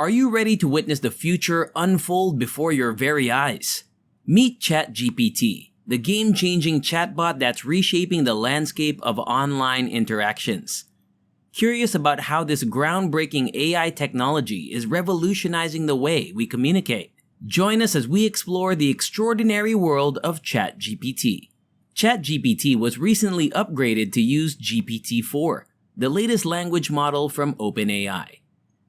Are you ready to witness the future unfold before your very eyes? Meet ChatGPT, the game-changing chatbot that's reshaping the landscape of online interactions. Curious about how this groundbreaking AI technology is revolutionizing the way we communicate? Join us as we explore the extraordinary world of ChatGPT. ChatGPT was recently upgraded to use GPT-4, the latest language model from OpenAI.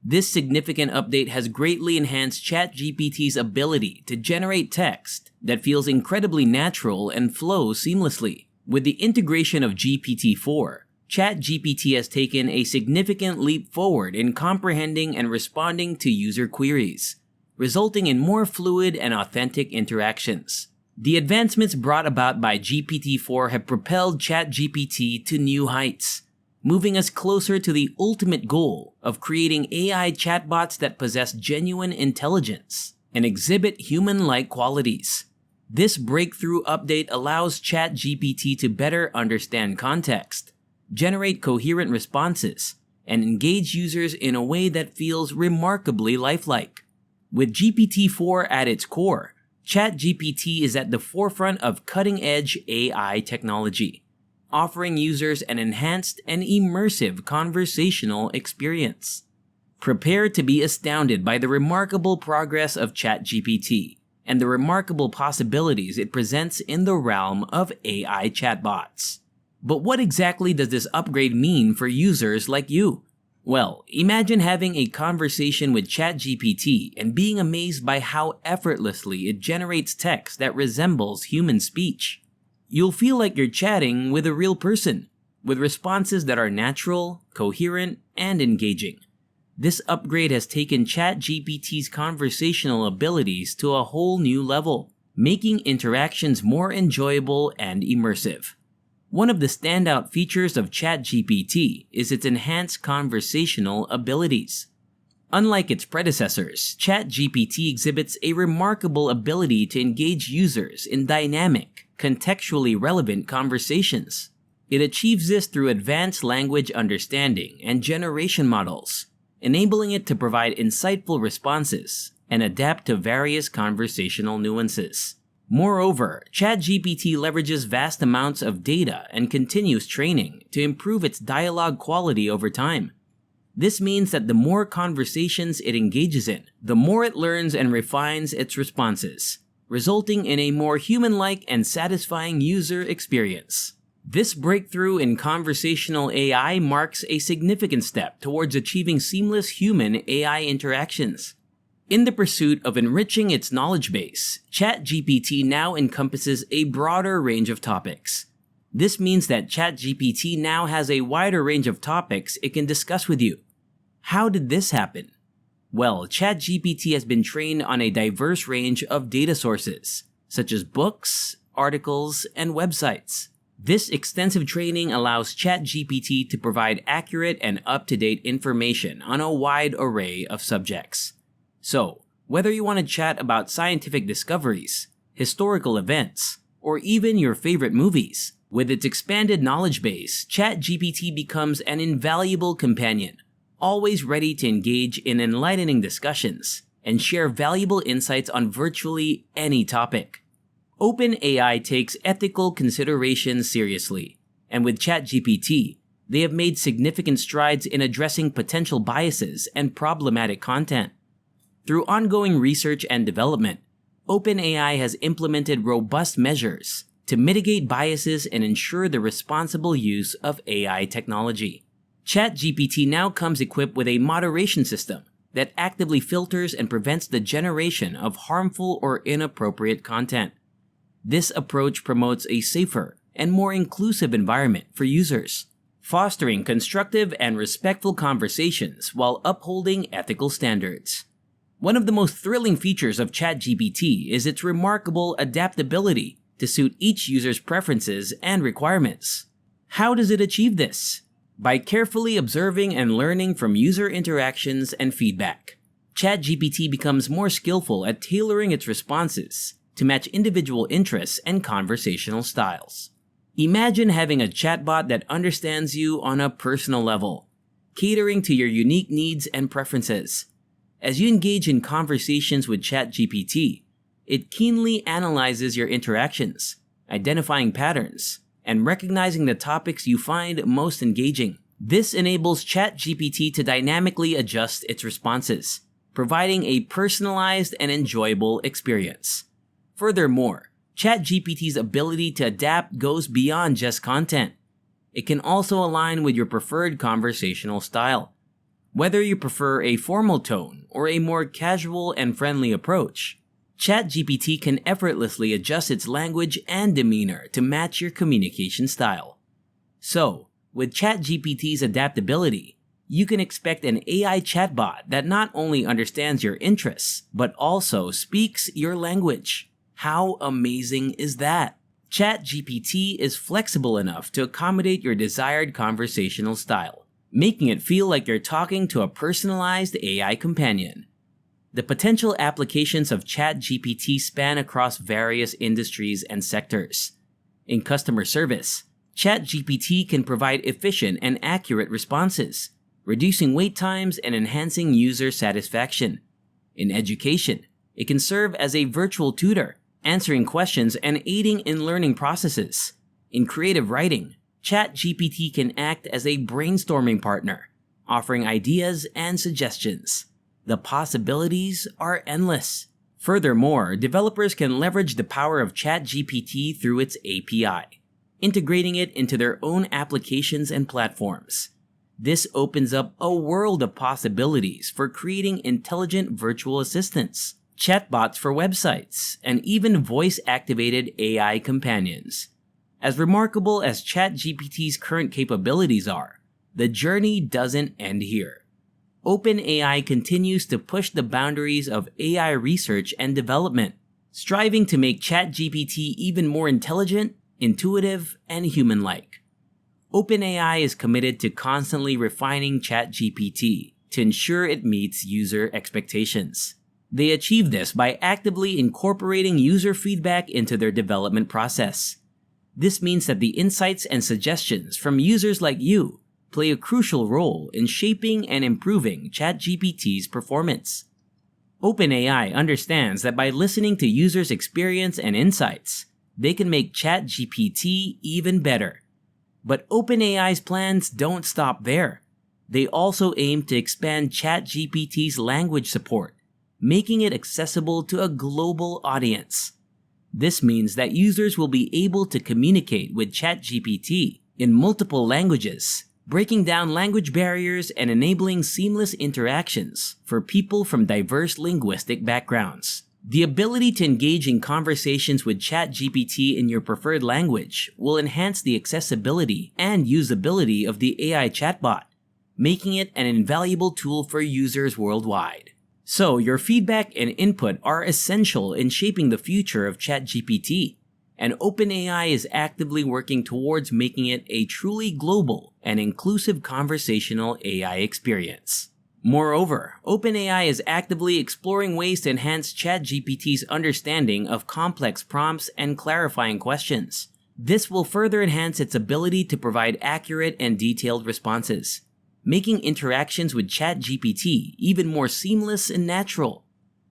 This significant update has greatly enhanced ChatGPT's ability to generate text that feels incredibly natural and flows seamlessly. With the integration of GPT-4, ChatGPT has taken a significant leap forward in comprehending and responding to user queries, resulting in more fluid and authentic interactions. The advancements brought about by GPT-4 have propelled ChatGPT to new heights, moving us closer to the ultimate goal of creating AI chatbots that possess genuine intelligence and exhibit human-like qualities. This breakthrough update allows ChatGPT to better understand context, generate coherent responses, and engage users in a way that feels remarkably lifelike. With GPT-4 at its core, ChatGPT is at the forefront of cutting-edge AI technology, offering users an enhanced and immersive conversational experience. Prepare to be astounded by the remarkable progress of ChatGPT and the remarkable possibilities it presents in the realm of AI chatbots. But what exactly does this upgrade mean for users like you? Well, imagine having a conversation with ChatGPT and being amazed by how effortlessly it generates text that resembles human speech. You'll feel like you're chatting with a real person, with responses that are natural, coherent, and engaging. This upgrade has taken ChatGPT's conversational abilities to a whole new level, making interactions more enjoyable and immersive. One of the standout features of ChatGPT is its enhanced conversational abilities. Unlike its predecessors, ChatGPT exhibits a remarkable ability to engage users in dynamic, contextually relevant conversations. It achieves this through advanced language understanding and generation models, enabling it to provide insightful responses and adapt to various conversational nuances. Moreover, ChatGPT leverages vast amounts of data and continuous training to improve its dialogue quality over time. This means that the more conversations it engages in, the more it learns and refines its responses, resulting in a more human-like and satisfying user experience. This breakthrough in conversational AI marks a significant step towards achieving seamless human-AI interactions. In the pursuit of enriching its knowledge base, ChatGPT now encompasses a broader range of topics. This means that ChatGPT now has a wider range of topics it can discuss with you. How did this happen? Well, ChatGPT has been trained on a diverse range of data sources, such as books, articles, and websites. This extensive training allows ChatGPT to provide accurate and up-to-date information on a wide array of subjects. So, whether you want to chat about scientific discoveries, historical events, or even your favorite movies, with its expanded knowledge base, ChatGPT becomes an invaluable companion, always ready to engage in enlightening discussions and share valuable insights on virtually any topic. OpenAI takes ethical considerations seriously, and with ChatGPT, they have made significant strides in addressing potential biases and problematic content. Through ongoing research and development, OpenAI has implemented robust measures to mitigate biases and ensure the responsible use of AI technology. ChatGPT now comes equipped with a moderation system that actively filters and prevents the generation of harmful or inappropriate content. This approach promotes a safer and more inclusive environment for users, fostering constructive and respectful conversations while upholding ethical standards. One of the most thrilling features of ChatGPT is its remarkable adaptability to suit each user's preferences and requirements. How does it achieve this? By carefully observing and learning from user interactions and feedback. ChatGPT becomes more skillful at tailoring its responses to match individual interests and conversational styles. Imagine having a chatbot that understands you on a personal level, catering to your unique needs and preferences. As you engage in conversations with ChatGPT, it keenly analyzes your interactions, identifying patterns, and recognizing the topics you find most engaging. This enables ChatGPT to dynamically adjust its responses, providing a personalized and enjoyable experience. Furthermore, ChatGPT's ability to adapt goes beyond just content. It can also align with your preferred conversational style. Whether you prefer a formal tone or a more casual and friendly approach, ChatGPT can effortlessly adjust its language and demeanor to match your communication style. So, with ChatGPT's adaptability, you can expect an AI chatbot that not only understands your interests, but also speaks your language. How amazing is that? ChatGPT is flexible enough to accommodate your desired conversational style, making it feel like you're talking to a personalized AI companion. The potential applications of ChatGPT span across various industries and sectors. In customer service, ChatGPT can provide efficient and accurate responses, reducing wait times and enhancing user satisfaction. In education, it can serve as a virtual tutor, answering questions and aiding in learning processes. In creative writing, ChatGPT can act as a brainstorming partner, offering ideas and suggestions. The possibilities are endless. Furthermore, developers can leverage the power of ChatGPT through its API, integrating it into their own applications and platforms. This opens up a world of possibilities for creating intelligent virtual assistants, chatbots for websites, and even voice-activated AI companions. As remarkable as ChatGPT's current capabilities are, the journey doesn't end here. OpenAI continues to push the boundaries of AI research and development, striving to make ChatGPT even more intelligent, intuitive, and human-like. OpenAI is committed to constantly refining ChatGPT to ensure it meets user expectations. They achieve this by actively incorporating user feedback into their development process. This means that the insights and suggestions from users like you play a crucial role in shaping and improving ChatGPT's performance. OpenAI understands that by listening to users' experience and insights, they can make ChatGPT even better. But OpenAI's plans don't stop there. They also aim to expand ChatGPT's language support, making it accessible to a global audience. This means that users will be able to communicate with ChatGPT in multiple languages, breaking down language barriers and enabling seamless interactions for people from diverse linguistic backgrounds. The ability to engage in conversations with ChatGPT in your preferred language will enhance the accessibility and usability of the AI chatbot, making it an invaluable tool for users worldwide. So, your feedback and input are essential in shaping the future of ChatGPT, and OpenAI is actively working towards making it a truly global and inclusive conversational AI experience. Moreover, OpenAI is actively exploring ways to enhance ChatGPT's understanding of complex prompts and clarifying questions. This will further enhance its ability to provide accurate and detailed responses, making interactions with ChatGPT even more seamless and natural.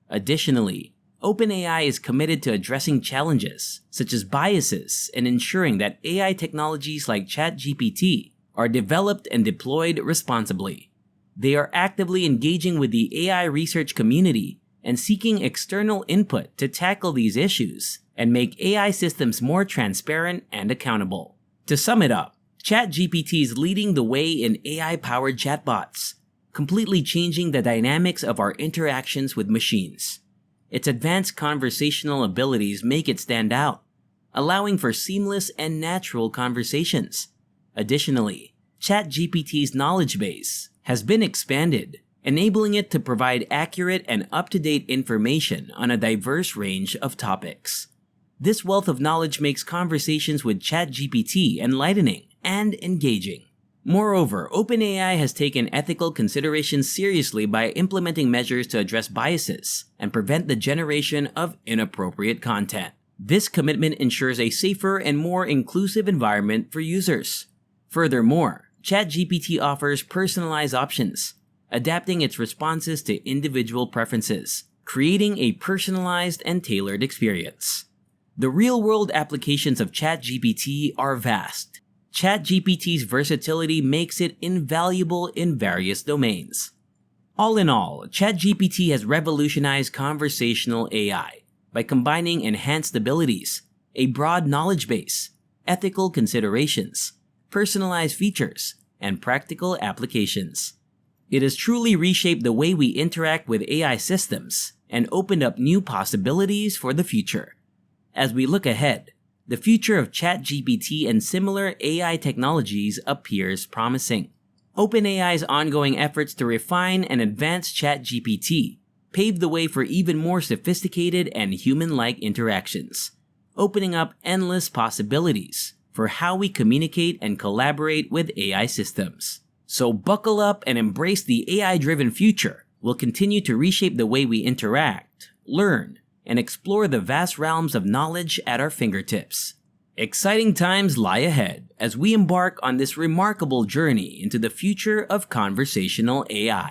Additionally, OpenAI is committed to addressing challenges such as biases and ensuring that AI technologies like ChatGPT are developed and deployed responsibly. They are actively engaging with the AI research community and seeking external input to tackle these issues and make AI systems more transparent and accountable. To sum it up, ChatGPT is leading the way in AI-powered chatbots, completely changing the dynamics of our interactions with machines. Its advanced conversational abilities make it stand out, allowing for seamless and natural conversations. Additionally, ChatGPT's knowledge base has been expanded, enabling it to provide accurate and up-to-date information on a diverse range of topics. This wealth of knowledge makes conversations with ChatGPT enlightening and engaging. Moreover, OpenAI has taken ethical considerations seriously by implementing measures to address biases and prevent the generation of inappropriate content. This commitment ensures a safer and more inclusive environment for users. Furthermore, ChatGPT offers personalized options, adapting its responses to individual preferences, creating a personalized and tailored experience. The real-world applications of ChatGPT are vast. ChatGPT's versatility makes it invaluable in various domains. All in all, ChatGPT has revolutionized conversational AI by combining enhanced abilities, a broad knowledge base, ethical considerations, personalized features, and practical applications. It has truly reshaped the way we interact with AI systems and opened up new possibilities for the future. As we look ahead, the future of ChatGPT and similar AI technologies appears promising. OpenAI's ongoing efforts to refine and advance ChatGPT paved the way for even more sophisticated and human-like interactions, opening up endless possibilities for how we communicate and collaborate with AI systems. So buckle up and embrace the AI-driven future. We'll continue to reshape the way we interact, learn, and explore the vast realms of knowledge at our fingertips. Exciting times lie ahead as we embark on this remarkable journey into the future of conversational AI.